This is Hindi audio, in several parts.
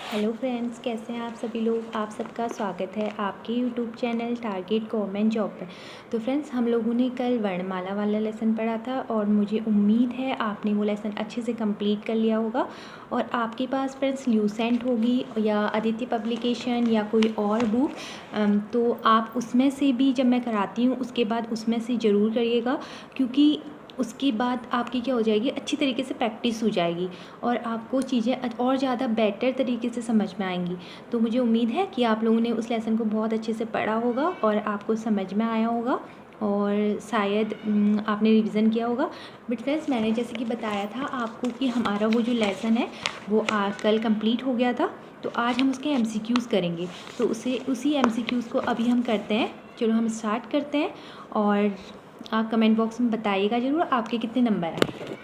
हेलो फ्रेंड्स, कैसे हैं आप सभी लोग। आप सबका स्वागत है आपके YouTube channel target government job पर। तो फ्रेंड्स, हम लोगों ने कल वर्णमाला वाला लेसन पढ़ा था और मुझे उम्मीद है आपने वो लेसन अच्छे से कंप्लीट कर लिया होगा। और आपके पास फ्रेंड्स ल्यूसेंट होगी या आदित्य पब्लिकेशन या कोई और बुक, तो आप उसमें से भी, जब मैं कराती हूँ उसके बाद उसमें से ज़रूर करिएगा, क्योंकि उसके बाद आपकी क्या हो जाएगी, अच्छी तरीके से प्रैक्टिस हो जाएगी और आपको चीज़ें और ज़्यादा बेटर तरीके से समझ में आएंगी। तो मुझे उम्मीद है कि आप लोगों ने उस लेसन को बहुत अच्छे से पढ़ा होगा और आपको समझ में आया होगा और शायद आपने रिवीजन किया होगा। बट फ्रेंड्स, मैंने जैसे कि बताया था आपको कि हमारा वो जो लेसन है वो कल कंप्लीट हो गया था, तो आज हम उसके MCQs करेंगे। तो उसी MCQs को अभी हम करते हैं। चलो हम स्टार्ट करते हैं और आप कमेंट बॉक्स में बताइएगा ज़रूर आपके कितने नंबर आए।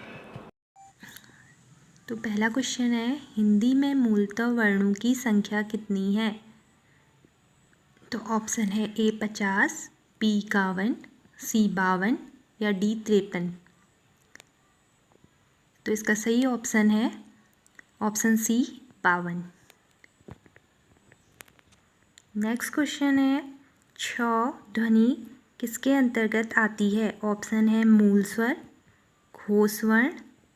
तो पहला क्वेश्चन है, हिंदी में मूलतः वर्णों की संख्या कितनी है। तो ऑप्शन है A 50, B 51, C 52 या D 53। तो इसका सही ऑप्शन है ऑप्शन C 52। नेक्स्ट क्वेश्चन है, छ ध्वनि किसके अंतर्गत आती है। ऑप्शन है मूल स्वर, घोष वर्ण,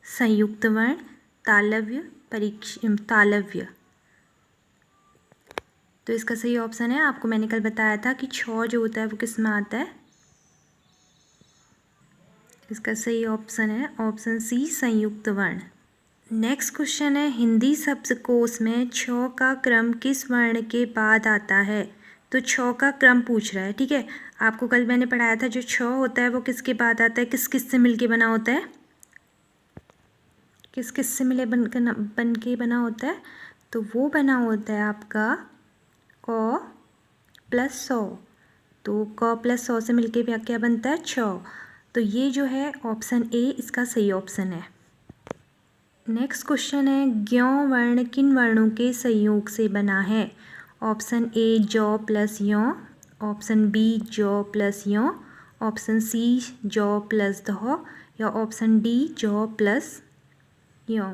संयुक्त वर्ण, तालव्य, तालव्य। तो इसका सही ऑप्शन है, आपको मैंने कल बताया था कि छ जो होता है वो किस में आता है। इसका सही ऑप्शन है ऑप्शन C संयुक्त वर्ण। नेक्स्ट क्वेश्चन है, हिंदी शब्दकोश में छ का क्रम किस वर्ण के बाद आता है। तो छ का क्रम पूछ रहा है, ठीक है। आपको कल मैंने पढ़ाया था जो छ होता है वो किसके बाद आता है, किस किस से मिलके बना होता है, किस किस से मिले बन के बना होता है। तो वो बना होता है आपका क प्लस सौ। तो क प्लस सौ से मिलके क्या बनता है, छ। तो ये जो है ऑप्शन ए इसका सही ऑप्शन है। नेक्स्ट क्वेश्चन है, ज्ञ वर्ण किन वर्णों के संयोग से बना है। ऑप्शन ए जौ प्लस यौ, ऑप्शन बी जौ प्लस यौ, ऑप्शन सी जौ प्लस ध या ऑप्शन डी जौ प्लस यौ।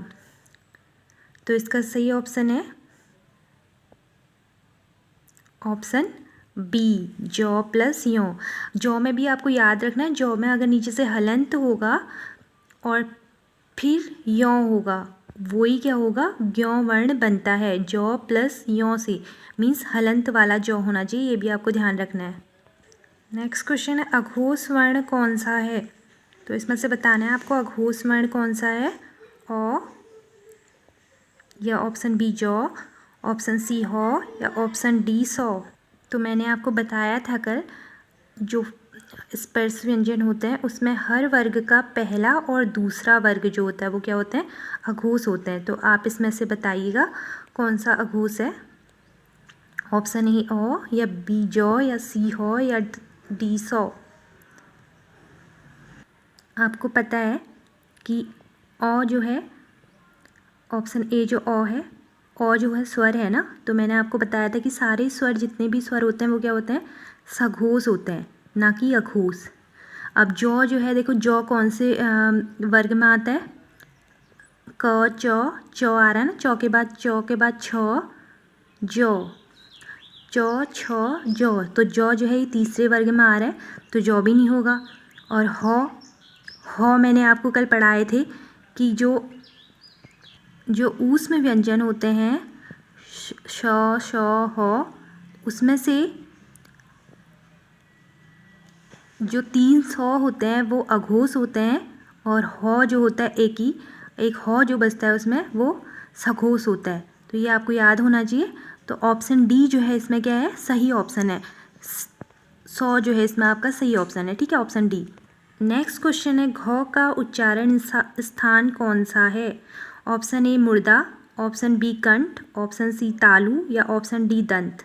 तो इसका सही ऑप्शन है ऑप्शन बी जौ प्लस यौ। जौ में भी आपको याद रखना है, जौ में अगर नीचे से हलंत होगा और फिर यौ होगा, वही क्या होगा, ज्ञ वर्ण बनता है। जौ प्लस यौ से मीन्स हलंत वाला जौ होना चाहिए, ये भी आपको ध्यान रखना है। नेक्स्ट क्वेश्चन है, अघोष वर्ण कौन सा है। तो इसमें से बताना है आपको अघोष वर्ण कौन सा है, औ या ऑप्शन बी जौ, ऑप्शन सी हौ या ऑप्शन डी सौ। तो मैंने आपको बताया था कल, जो स्पर्श व्यंजन होते हैं उसमें हर वर्ग का पहला और दूसरा वर्ग जो होता है वो क्या होते हैं, अघोष होते हैं। तो आप इसमें से बताइएगा कौन सा अघोष है। ऑप्शन ए ओ या बी जौ या सी हो या डी सौ। आपको पता है कि ओ जो है, ऑप्शन ए जो ओ है, ओ जो है स्वर है ना। तो मैंने आपको बताया था कि सारे स्वर, जितने भी स्वर होते हैं वो क्या होते हैं, सघोष होते हैं, ना कि अघोष। अब जौ जो है, देखो जौ कौन से वर्ग में आता है, क चौ आ रहा है ना, चौ के बाद छ, जौ, चौ छ जौ। तो जौ जो है ये तीसरे वर्ग में आ रहा है, तो जौ भी नहीं होगा। और हौ मैंने आपको कल पढ़ाए थे कि जो ऊष्म व्यंजन होते हैं श श ह, उसमें से जो 3 सौ होते हैं वो अघोष होते हैं और हौ जो होता है एक हौ जो बचता है उसमें वो सघोष होता है। तो ये आपको याद होना चाहिए। तो ऑप्शन डी जो है इसमें क्या है, सही ऑप्शन है। 100 जो है इसमें आपका सही ऑप्शन है, ठीक है, ऑप्शन डी। नेक्स्ट क्वेश्चन है, घ का उच्चारण स्थान कौन सा है। ऑप्शन ए मुर्दा, ऑप्शन बी कंठ, ऑप्शन सी तालु या ऑप्शन डी दंत।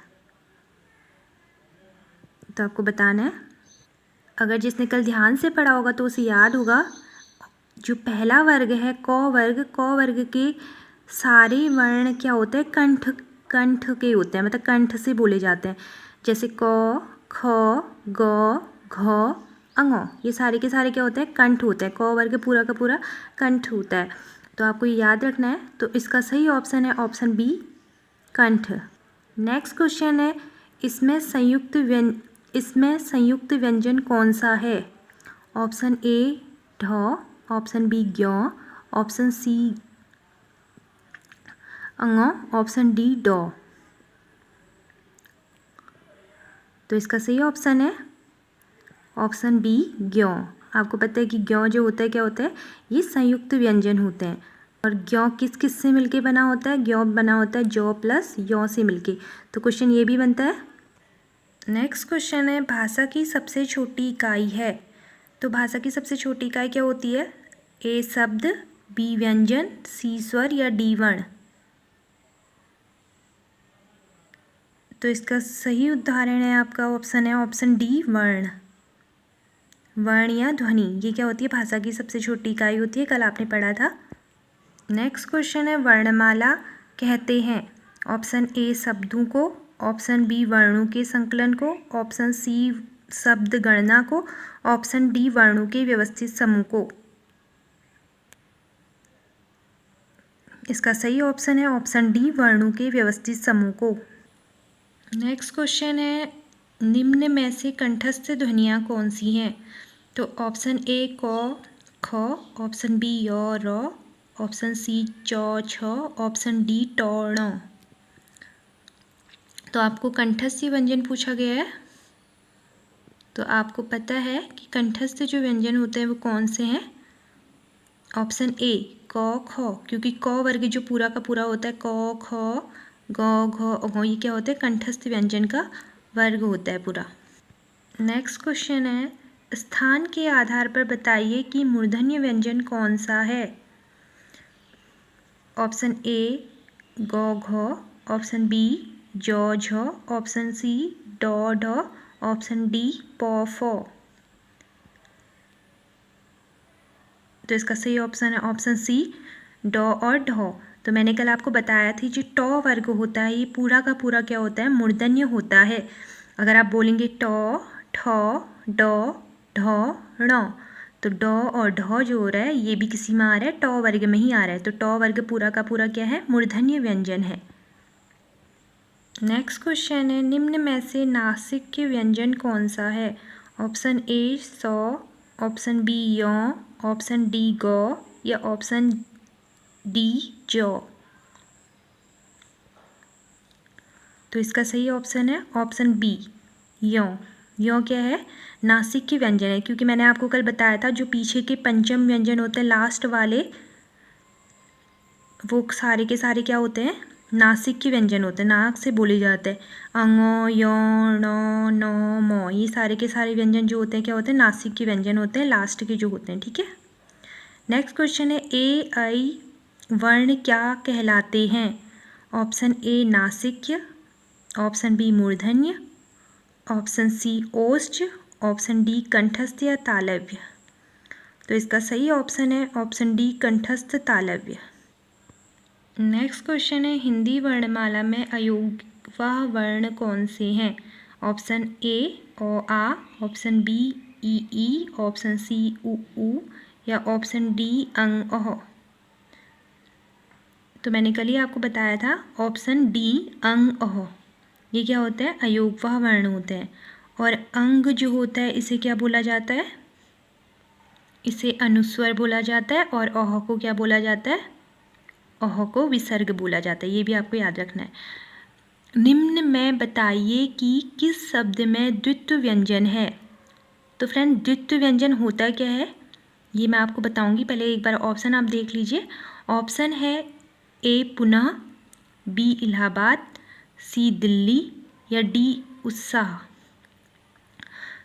तो आपको बताना है। अगर जिसने कल ध्यान से पढ़ा होगा तो उसे याद होगा, जो पहला वर्ग है क वर्ग के सारे वर्ण क्या होते हैं, कंठ के होते हैं, मतलब कंठ से बोले जाते हैं। जैसे क ख ग घ अंग, ये सारे के सारे क्या होते हैं, कंठ होते हैं। क वर्ग पूरा का पूरा कंठ होता है। तो आपको ये याद रखना है। तो इसका सही ऑप्शन है ऑप्शन बी कंठ। नेक्स्ट क्वेश्चन है, इसमें संयुक्त व्यंजन कौन सा है? ऑप्शन ए ढ, ऑप्शन बी ज्ञ, ऑप्शन सी अंग, ऑप्शन डी डॉ। तो इसका सही ऑप्शन है ऑप्शन बी ज्ञ। आपको पता है कि ज्ञ जो होता है क्या होता है, ये संयुक्त व्यंजन होते हैं। और ज्ञ किस किस से मिलके बना होता है? ज्ञ बना होता है जौ प्लस यौ से मिलके। तो क्वेश्चन ये भी बनता है। नेक्स्ट क्वेश्चन है, भाषा की सबसे छोटी इकाई है। तो भाषा की सबसे छोटी इकाई क्या होती है? ए शब्द, बी व्यंजन, सी स्वर या डी वर्ण। तो इसका सही उदाहरण है आपका ऑप्शन है ऑप्शन डी वर्ण। वर्ण या ध्वनि, ये क्या होती है? भाषा की सबसे छोटी इकाई होती है, कल आपने पढ़ा था। नेक्स्ट क्वेश्चन है, वर्णमाला कहते हैं ऑप्शन ए शब्दों को, ऑप्शन बी वर्णों के संकलन को, ऑप्शन सी शब्द गणना को, ऑप्शन डी वर्णों के व्यवस्थित समूह को। इसका सही ऑप्शन है ऑप्शन डी वर्णों के व्यवस्थित समूह को। नेक्स्ट क्वेश्चन है, निम्न में से कंठस्थ ध्वनियाँ कौन सी हैं? तो ऑप्शन ए क ख, ऑप्शन बी य र, ऑप्शन सी च छ, ऑप्शन डी ट ण। तो आपको कंठस्थ व्यंजन पूछा गया है, तो आपको पता है कि कंठस्थ जो व्यंजन होते हैं वो कौन से हैं? ऑप्शन ए क ख, क्योंकि क वर्ग जो पूरा का पूरा होता है, क ख ग घ घ, ये क्या होता है? कंठस्थ व्यंजन का वर्ग होता है पूरा। नेक्स्ट क्वेश्चन है, स्थान के आधार पर बताइए कि मूर्धन्य व्यंजन कौन सा है? ऑप्शन ए ग घ, ऑप्शन बी ज झ, ऑप्शन सी ड ढ, ऑप्शन डी प फ। तो इसका सही ऑप्शन है ऑप्शन सी ड और ढ। तो मैंने कल आपको बताया थी जो ट वर्ग होता है ये पूरा का पूरा क्या होता है? मूर्धन्य होता है। अगर आप बोलेंगे ट ठ ड ढ ण, तो ड और ढ जो हो रहा है ये भी किसी में आ रहा है, ट वर्ग में ही आ रहा है। तो ट वर्ग पूरा का पूरा क्या है? मूर्धन्य व्यंजन है। नेक्स्ट क्वेश्चन है, निम्न में से नासिक्य व्यंजन कौन सा है? ऑप्शन ए स, ऑप्शन बी य, ऑप्शन डी ग या ऑप्शन डी ज। तो इसका सही ऑप्शन है ऑप्शन बी य। य क्या है? नासिक्य व्यंजन है, क्योंकि मैंने आपको कल बताया था जो पीछे के पंचम व्यंजन होते हैं लास्ट वाले, वो सारे के सारे क्या होते हैं? नासिक्य व्यंजन होते हैं, नाक से बोले जाते हैं। अंग य ण न म, ये सारे के सारे व्यंजन जो होते हैं क्या होते हैं? नासिक्य व्यंजन होते हैं, लास्ट के जो होते हैं। ठीक है। नेक्स्ट क्वेश्चन है, ए ऐ वर्ण क्या कहलाते हैं? ऑप्शन ए नासिक्य, ऑप्शन बी मूर्धन्य, ऑप्शन सी ओष्ठ, ऑप्शन डी कंठस्थ या तालव्य। तो इसका सही ऑप्शन है ऑप्शन डी कंठस्थ तालव्य। नेक्स्ट क्वेश्चन है, हिंदी वर्णमाला में अयोगवाह वर्ण कौन से हैं? ऑप्शन ए ओ आ, ऑप्शन बी ई, ऑप्शन सी उ या ऑप्शन डी अंग अह। तो मैंने कल ही आपको बताया था ऑप्शन डी अंग अह, ये क्या होता है? अयोगवाह वर्ण होते हैं। और अंग जो होता है इसे क्या बोला जाता है? इसे अनुस्वर बोला जाता है। और अह को क्या बोला जाता है? अह को विसर्ग बोला जाता है, ये भी आपको याद रखना है। निम्न में बताइए कि किस शब्द में द्वित्व व्यंजन है? तो फ्रेंड द्वित्व व्यंजन होता क्या है ये मैं आपको बताऊंगी, पहले एक बार ऑप्शन आप देख लीजिए। ऑप्शन है ए पुनः, बी इलाहाबाद, सी दिल्ली या डी उत्साह।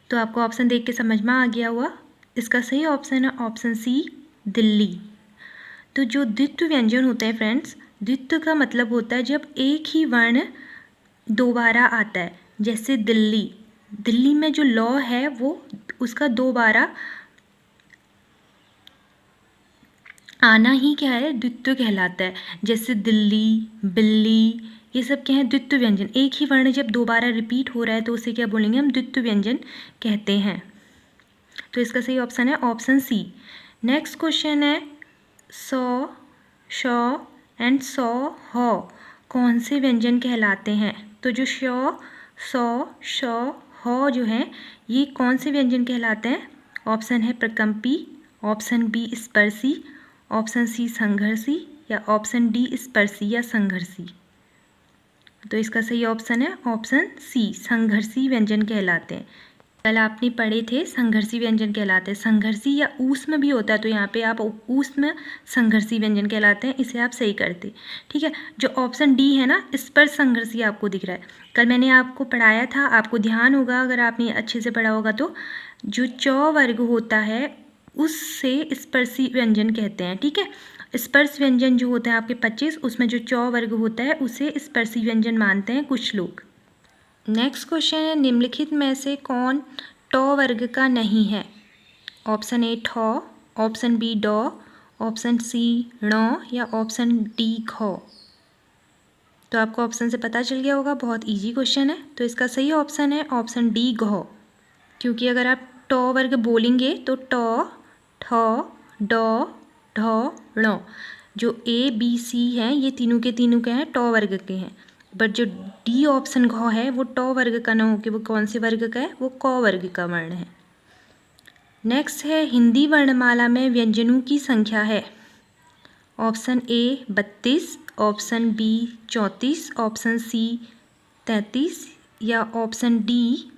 तो आपको ऑप्शन देख के समझ में आ गया हुआ। इसका सही ऑप्शन है ऑप्शन सी दिल्ली। तो जो द्वित्व व्यंजन होते हैं फ्रेंड्स, द्वित्व का मतलब होता है जब एक ही वर्ण दोबारा आता है। जैसे दिल्ली, दिल्ली में जो लौ है वो उसका दोबारा आना ही क्या है? द्वित्व कहलाता है। जैसे दिल्ली, बिल्ली, ये सब क्या है? द्वित्व व्यंजन। एक ही वर्ण जब दोबारा रिपीट हो रहा है तो उसे क्या बोलेंगे? हम द्वित्व व्यंजन कहते हैं। तो इसका सही ऑप्शन है ऑप्शन सी। नेक्स्ट क्वेश्चन है, सौ, श एंड सौ, ह कौन से व्यंजन कहलाते हैं? तो जो श, सौ, श, ह जो हैं ये कौन से व्यंजन कहलाते हैं? ऑप्शन है प्रकम्पी, ऑप्शन बी स्पर्शी, ऑप्शन सी संघर्षी या ऑप्शन डी स्पर्शी या संघर्षी। तो इसका सही ऑप्शन है ऑप्शन सी, संघर्षी व्यंजन कहलाते हैं। कल आपने पढ़े थे संघर्षी व्यंजन कहलाते हैं। संघर्षी या ऊष्म भी होता है, तो यहाँ पे आप ऊष्म संघर्षी व्यंजन कहलाते हैं, इसे आप सही करते। ठीक है, जो ऑप्शन डी है ना स्पर्श संघर्षी आपको दिख रहा है, कल मैंने आपको पढ़ाया था, आपको ध्यान होगा अगर आपने अच्छे से पढ़ा होगा तो, जो च वर्ग होता है उससे स्पर्शी व्यंजन कहते हैं। ठीक है, स्पर्श व्यंजन जो होता है आपके 25, उसमें जो च वर्ग होता है उसे स्पर्शी व्यंजन मानते हैं कुछ लोग। नेक्स्ट क्वेश्चन है, निम्नलिखित में से कौन ट वर्ग का नहीं है? ऑप्शन ए ठ, ऑप्शन बी ड, ऑप्शन सी ण या ऑप्शन डी ख। तो आपको ऑप्शन से पता चल गया होगा, बहुत इजी क्वेश्चन है। तो इसका सही ऑप्शन है ऑप्शन डी घ, क्योंकि अगर आप ट वर्ग बोलेंगे तो ट, ठ, ड, ढ, ण, जो ए बी सी हैं ये तीनों के हैं ट वर्ग के हैं। बट जो डी ऑप्शन घ है वो ट वर्ग का ना होकर वो कौन से वर्ग का है? वो क वर्ग का वर्ण है। नेक्स्ट है, हिंदी वर्णमाला में व्यंजनों की संख्या है। Option A 32, option B 34, option C 33 या ऑप्शन डी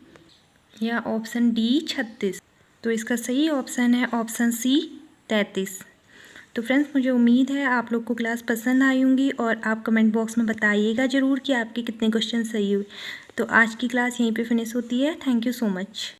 36। तो इसका सही ऑप्शन है ऑप्शन सी 33। तो फ्रेंड्स मुझे उम्मीद है आप लोग को क्लास पसंद आई होंगी और आप कमेंट बॉक्स में बताइएगा ज़रूर कि आपके कितने क्वेश्चन सही हुए। तो आज की क्लास यहीं पे फिनिश होती है। Thank you so much.